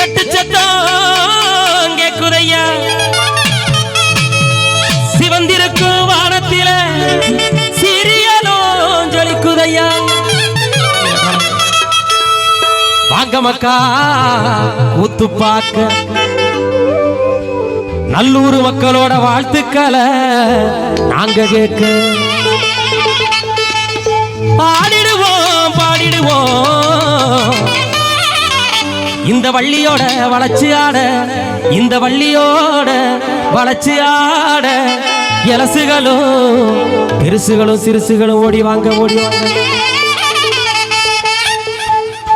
எட்டு சத்தம் கேக்குதையா சிவந்திருக்கும் வானத்தில சிறியலும் ஜொலிக்குதையா வாங்க மக்கா கூத்து பார்க்க நல்லூர் மக்களோட வாழ்த்துக்களை நாங்க கேட்க பாடிடுவோம் பாடிடுவோம் இந்த வள்ளியோட வளர்ச்சி ஆட இந்த வள்ளியோட வளர்ச்சி ஆட இலசுகளும் பெருசுகளும் சிறுசுகளும் ஓடி வாங்க ஓடி வாங்க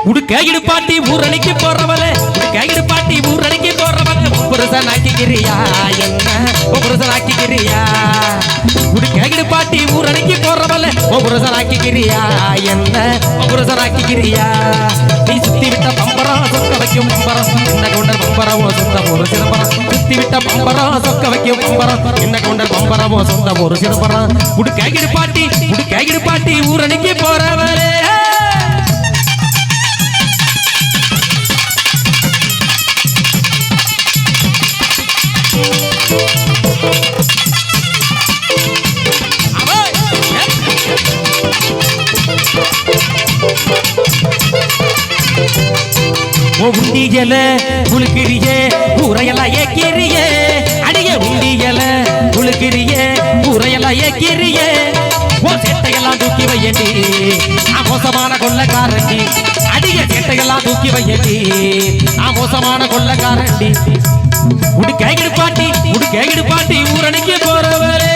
உடுக்கையிடு பாட்டி ஊரணிக்கு போறவளே உடுக்கையிடு பாட்டி ஊரணிக்கு போறவளே புருஷன் ஆக்கிக்கிறியா என்ன புருஷன் ஆக்கிக்கிறியா உடுக்கையிடு பாட்டி ஊரணிக்கு போறவளே புருஷன் ஆக்கிக்கிறியா என்ன புருஷன் ஆக்கிக்கிறியா நீ சுத்தி விட்ட பம்பரம் சொக்க வைக்கும் பம்பரம் என்ன கொண்ட பம்பரமோ சொந்த ஒரு சிதம்பரம் சுத்தி விட்ட பம்பரம் சொக்க வைக்கும் பம்பரம் என்ன கொண்ட பம்பரமோ சொந்த ஒரு சிதம்பரம் உடுக்கையிடு பாட்டி ஊரணிக்கு போறவளே உண்டியல உழுக்கிறியே ஊரையெல்லாம் ஏக்கிறியே அடிய உண்டியல உழுக்கிறியே ஊரையெல்லாம் ஏக்கிறியே உன் சேட்டையெல்லாம் தூக்கி வையடி மோசமான கொள்ளக்காரண்டி அடிய சேட்டையெல்லாம் தூக்கி வையடி மோசமான கொள்ளக்காரண்டி உடுக்கையிடு பாட்டி ஊரணிக்கு போறவரே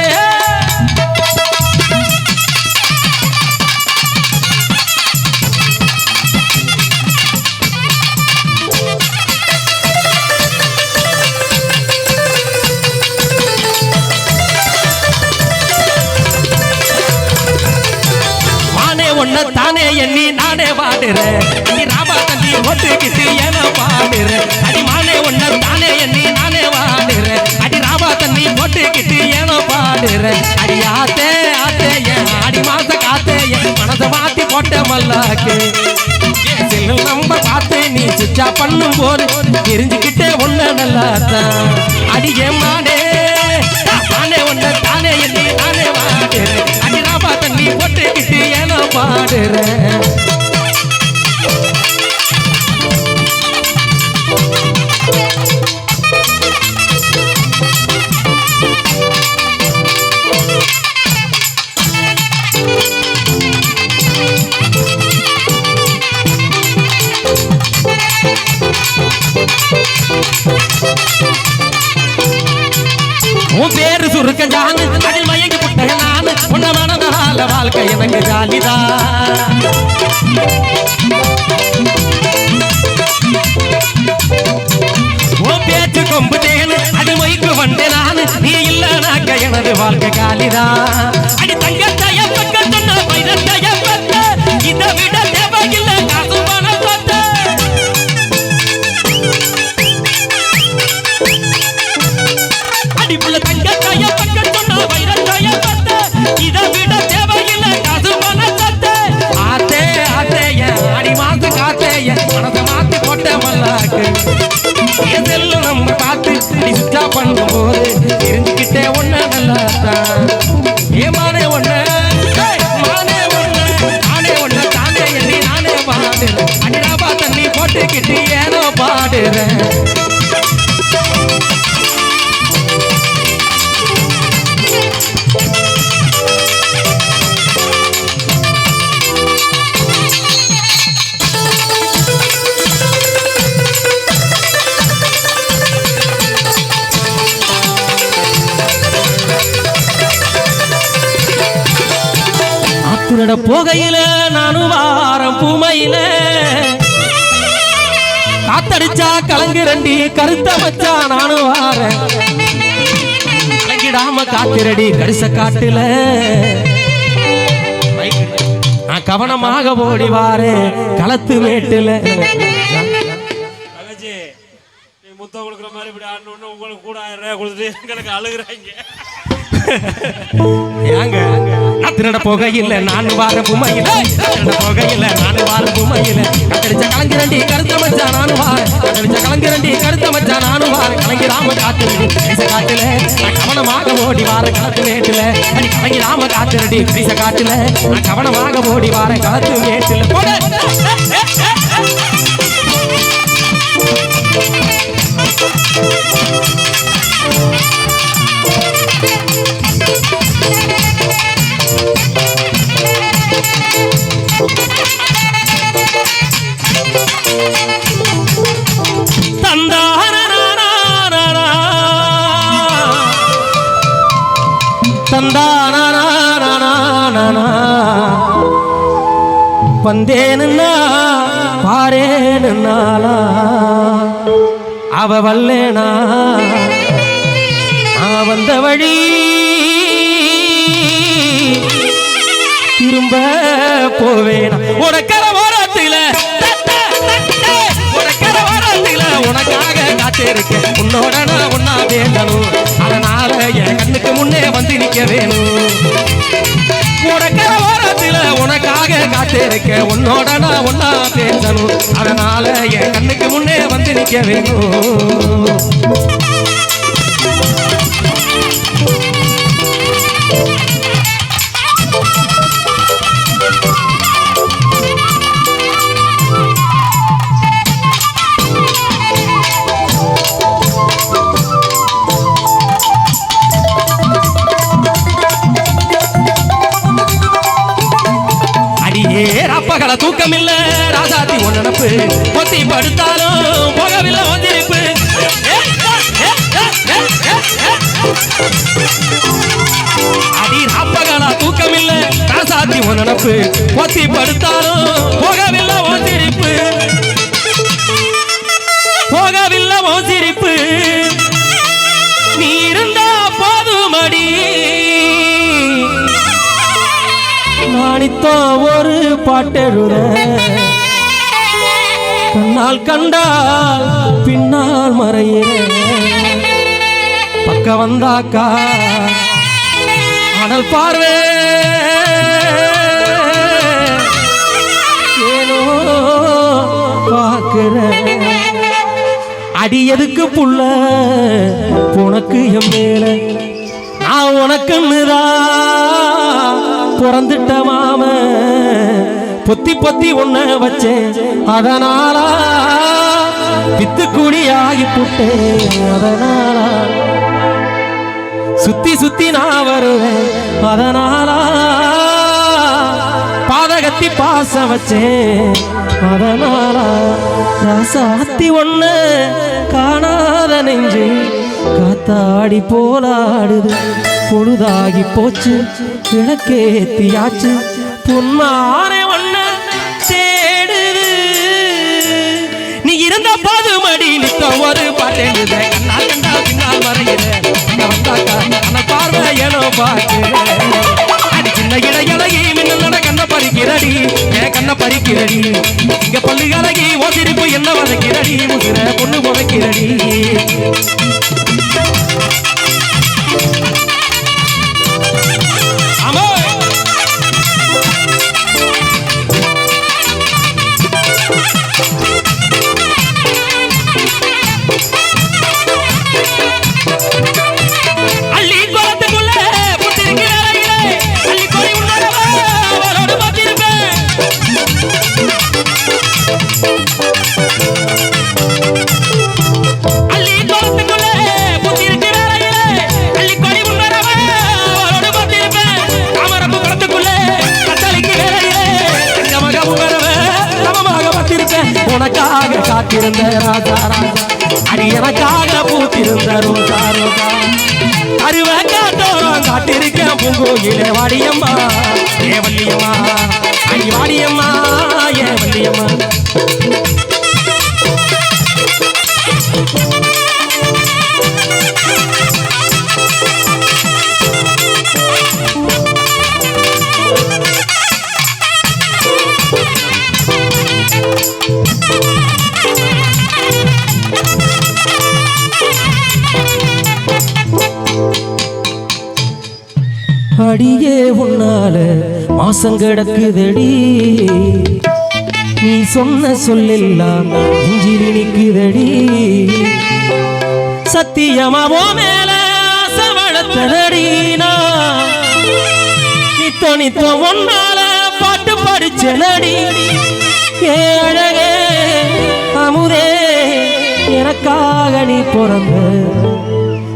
தானே எண்ணி நானே பாடுறேன் நீ ராபா தண்ணி ஓட்டுக்கிட்டு ஏன பாடுறேன் அடி மானே ஒன்ன தானே எண்ணி நானே பாடுறேன் அடி ராபா தண்ணி ஓட்டுக்கிட்டு ஏன பாடுறேன் அடி ஆத்தே ஆத்தே அடி மாச காத்தே மனச மாத்தி போட்ட மல்லாக்கு நம்பர் பார்த்து நீ சுச்சா பண்ணும் போது தெரிஞ்சுக்கிட்டே ஒண்ணு நல்லாத்தான் அடியே மானே தானே ஒன்ன தானே எண்ணி நானே பாடுறேன் அடி ராபா தண்ணி ஓட்டுக்கிட்டு ஏன பாடுறேன் உன் பேரு சுருக்க ஜானு அதில் மயங்கி புட்ட நானு உன்ன மனதால வாழ்க்கை எனக்கு ஜாலிதான் உன் பேச்சு கொம்பு தேனு அது மொய்க்கு வந்தே நானு நீ இல்லனாக்க எனது வாழ்க்கை காலிதான் அடி தங்கத்தைய பக்கம் சொன்ன பைரத்தைய பத்த இதை விட தேவையில்லை காசு பணம் பத்த அடிப்புள்ள தங்கத்தைய பக்கம் சொன்ன பைரத்தைய பத்த இதை விட தேவையில்லை காசு பணம் பத்த ஆத்தே ஆத்தேய அடி மாசு காத்தேய மனசை மாத்தி போட்ட மல்லாக்கு இதெல்லாம் நம்ம பார்த்து நீ சுற்றா பண்ணும் போது தெரிஞ்சுக்கிட்டே ஒண்ணு நல்லாத்தான் ஏமானே ஒண்ணு மானே ஒண்ணு நானே ஒண்ணு தானே எண்ணி நானே பாடுறேன் அடிராபா தண்ணி போட்டுக்கிட்டு ஏனோ பாடுறேன் போகையில நானும் வாரம் பூமையில காத்தடிச்சா கலங்குரண்டி கருத்த மச்சா நானும் வாரேன் கலங்கிடாம காத்திரடி கரிச காட்டுல நான் கவனமாக ஓடி வாரேன் களத்து மேட்டுல முத்தம் கொடுக்குற மாதிரி இப்படி ஆடணும்னு உங்களுக்கு கூட 1000 ரூபாய் கொடுத்துட்டு எனக்கு அழுகுறாங்க ஏங்க திருட போகையில் நான் வார பூமையில திருட போகையில் நான் வார பூமையில கட்டடிச்ச கலங்கிறண்டி கருத்த மச்சா நானும் வார கட்டடிச்ச கலங்கிறண்டி கருத்த மச்சா நானும் வார கலங்கிராம காத்துரடி கைச காட்டுல நான் கவனமாக ஓடி வார களத்து மேட்டுல அடி கலங்கிராம காத்துரடி கைச காட்டுல நான் கவனமாக ஓடி வார களத்து மேட்டுல போட வந்தேன்னா பாரேன்னாலா அவ வல்லேனா நான் வந்த வழி திரும்ப போவேனா உனக்கர ஓரத்தில உனக்காக காத்திருக்கேன் உன்னோட நான் ஒன்னா வேண்டணும் அதனால என் கண்ணுக்கு முன்னே வந்து நிக்க வேணும் உனக்கர ஓரத்தில உனக்காக காத்திருக்கேன் உன்னோட நான் ஒன்னா பேசணும் அதனால என் கண்ணுக்கு முன்னே வந்து நிக்க வேணும் பகல தூக்கம் இல்ல ராசாத்தி ஒன் நினப்பு பொத்தி படுத்தாலும் போகவில்லை வந்திருப்பு அடி ராப்பகல தூக்கம் இல்ல ராசாத்தி ஒன் நினப்பு பொத்தி படுத்தாலும் போகவில்லை வந்திருப்பு போகவில்லை வந்திருப்பு நீ இருந்தா போதுமடி நானித்தோ ஒரு பாட்டெழுத கண்ணால் கண்டால் பின்னால் மறையிற பக்க வந்தாக்கா அனல் பார்வே ஏனோ பார்க்கிற அடி எதுக்கு புள்ள உனக்கு என் மேல நான் உனக்குன்னுதான் பிறந்துட்ட மாம பொத்தி பொத்தி ஒன்ன வச்சேன் அதனாலா பித்து கூலியாகி புட்டேன் அதனாலா சுத்தி சுத்தி நான் வருவேன் அதனாலா பாதகத்தி பாசம் வச்சேன் அதனாலா ராசாத்தி ஒன்ன காணாத நெஞ்சு காத்தாடி போலாடுது பொழுதாகி போச்சு கிழக்கேத்தியாச்சு பொன்மானே ஒண்ண தேடுது நீ இருந்த பாதுமடி நித்தம் ஒரு பாட்டேடுத கண்ணால் கண்டா பின்னால் மறையிற வந்தாக்கா அந்த பார்வை ஏனோ பார்க்கிற அடி சின்ன இடையழகி மின்னலோட கண்ண பறிக்கிறடி என் கண்ண பறிக்கிறடி இங்க பள்ளி கலகி ஓசிரிப்பு என்ன வதக்கிறடி முசுர பொண்ணு புதைக்கிறடி உனக்காக காத்திருந்த ராஜா ராஜா அடி எனக்காக பூத்திருந்த ரோஜா ரோஜா அருவ காட்டோரம் காட்டிருக்கேன் பூங்கோயிலே வாடியம்மா ஏ வள்ளியம்மா அடி வாடியம்மா ஏ வள்ளியம்மா அடியே உன்னால மாசம் கிடக்குதடி நீ சொன்ன சொல்லெல்லாம் நெஞ்சில் நிக்குதடி சத்தியமாவோ மேல சவளத்தடி நித்தோ நித்தோ ஒன்னால பாட்டு படிச்சனடி ஏ அழகே அமுதே எனக்காக நீ பிறந்த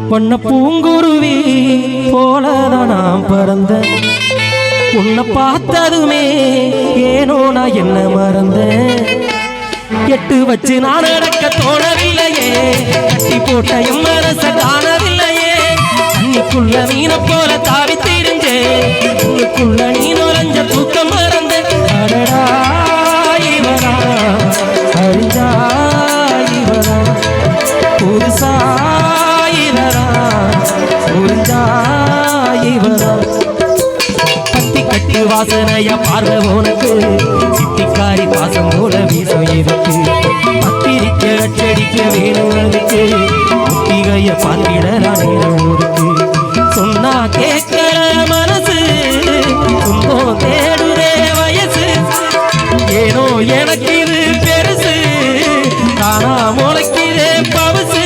பொன்ன பூங்குருவி போலதான் நான் பிறந்த உன்னை பார்த்ததுமே ஏனோ நான் என்ன மறந்தேன் எட்டு வச்சு நான் நடக்க தோணவில்லையே கட்டி போட்ட என் மனச காணவில்லையே தண்ணிக்குள்ள மீனை போல தாவி தெரிஞ்சே உனக்குள்ள நீ நுழைஞ்ச தூக்கம் மறந்த அடடா இவரா அறிஞ்சா இவரா புதுசா இவரா புரிஞ்சா இவரா பத்தி கட்டு வாசனைய பார்வை உனக்கு சித்திக்காரி பாசம் போல வீசம் இருக்கு பத்திரிக்க அச்சடிக்க வேணும் அதுக்கு முத்திகைய பார்த்திடலாம் ஊருக்கு சொன்னா கேட்கிற மனசு துன்பம் தேடுதே வயசு ஏனோ எனக்கு இது பெருசு தானா முளைக்கிறே பவுசு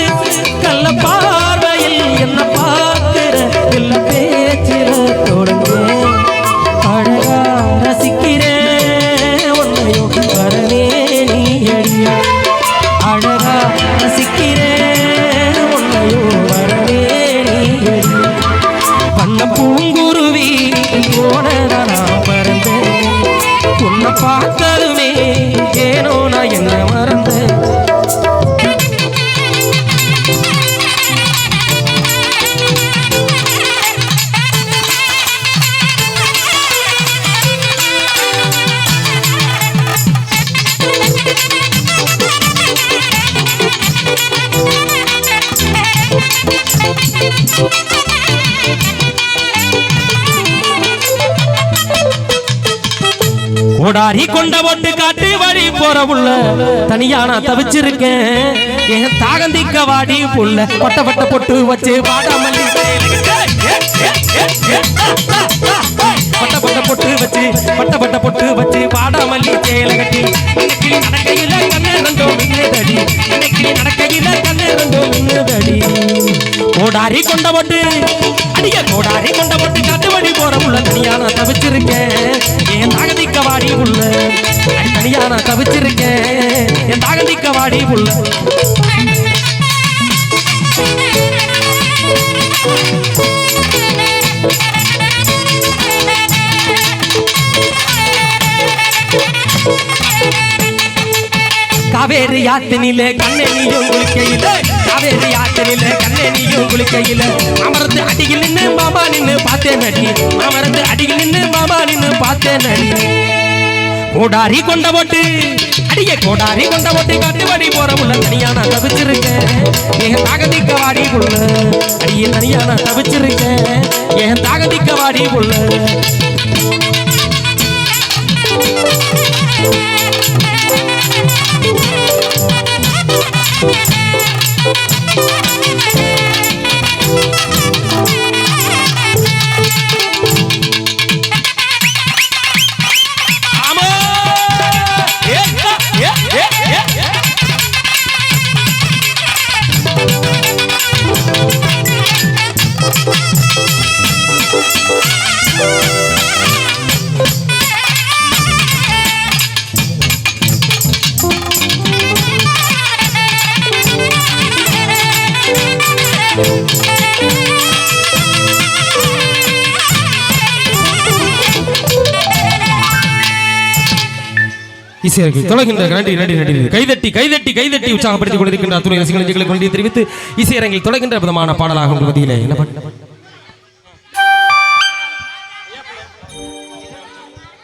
கள்ள பார்வையில் என்ன பார்க்கிற இல்ல பேச்சில தொடங்க அழகா ரசிக்கிறேன் உன்னையும் வரனே நீ அடியா அழகா ரசிக்கிறேன் உன்னையும் வரனே நீ அடியா பண்ண பூங்குருவி போனதான் நான் மறந்தேன் உன்னை பார்த்ததுமே ஏனோ நான் என்ன மறந்தேன் கோடாரி கொண்ட ஒட்டு காட்டு வழி போற உள்ள தனியா நான் தவிச்சிருக்கேன் என் தாகந்திக்க வாடி புள்ள பட்ட பட்ட பொட்டு வச்சு பாடாமல்லி பட்ட பட்ட பொட்டு வச்சு பட்ட பொட்டு வச்சு பாடாமல்லி சேல கட்டி இன்னைக்கு நடக்கையில கண்ணு ரெண்டோ மின்னதடி இன்னைக்கு நடக்கையில கண்ணு ரெண்டோ மின்னதடி கோடாரி கொண்ட ஒட்டு அடிய கோடாரி கொண்ட ஒட்டு காட்டு வழி போற உள்ள தனியா நான் தவிச்சிருக்கேன் என் தாகந்திக்க வாடி புள்ள தனியா நான் தவிச்சிருக்கேன் என் தாகந்திக்க வாடி புள்ள காவேரி யாத்தினிலே கண்ணே நீயும் குளிக்கையில காவேரி யாத்தினில கண்ணே நீயும் குளிக்கையில அமர்ந்து அடியில் நின்று மாமா நின்று பார்த்தேன் நடி அமர்ந்து அடியில் நின்று மாமா நின்று பார்த்தேன் நடி கோடாரி கொண்ட போட்டு அடிய கோடாரி கொண்ட போட்டு காட்டுவாடி போற உள்ள தனியா நான் தவிச்சிருக்கேன் என் தாகதிக்க வாடி புள்ள அடிய தனியா நான் தவிச்சிருக்கேன் என் தாகதிக்க வாடி புள்ள தொலைகின்ற கைதட்டி உற்சாகப்படுத்திக் கொண்டிருக்கின்ற துணை ரசிகர்களுக்கு தெரிவித்து இசையரங்கில் தொலைகின்ற விதமான பாடலாக மத்தியிலே என்ன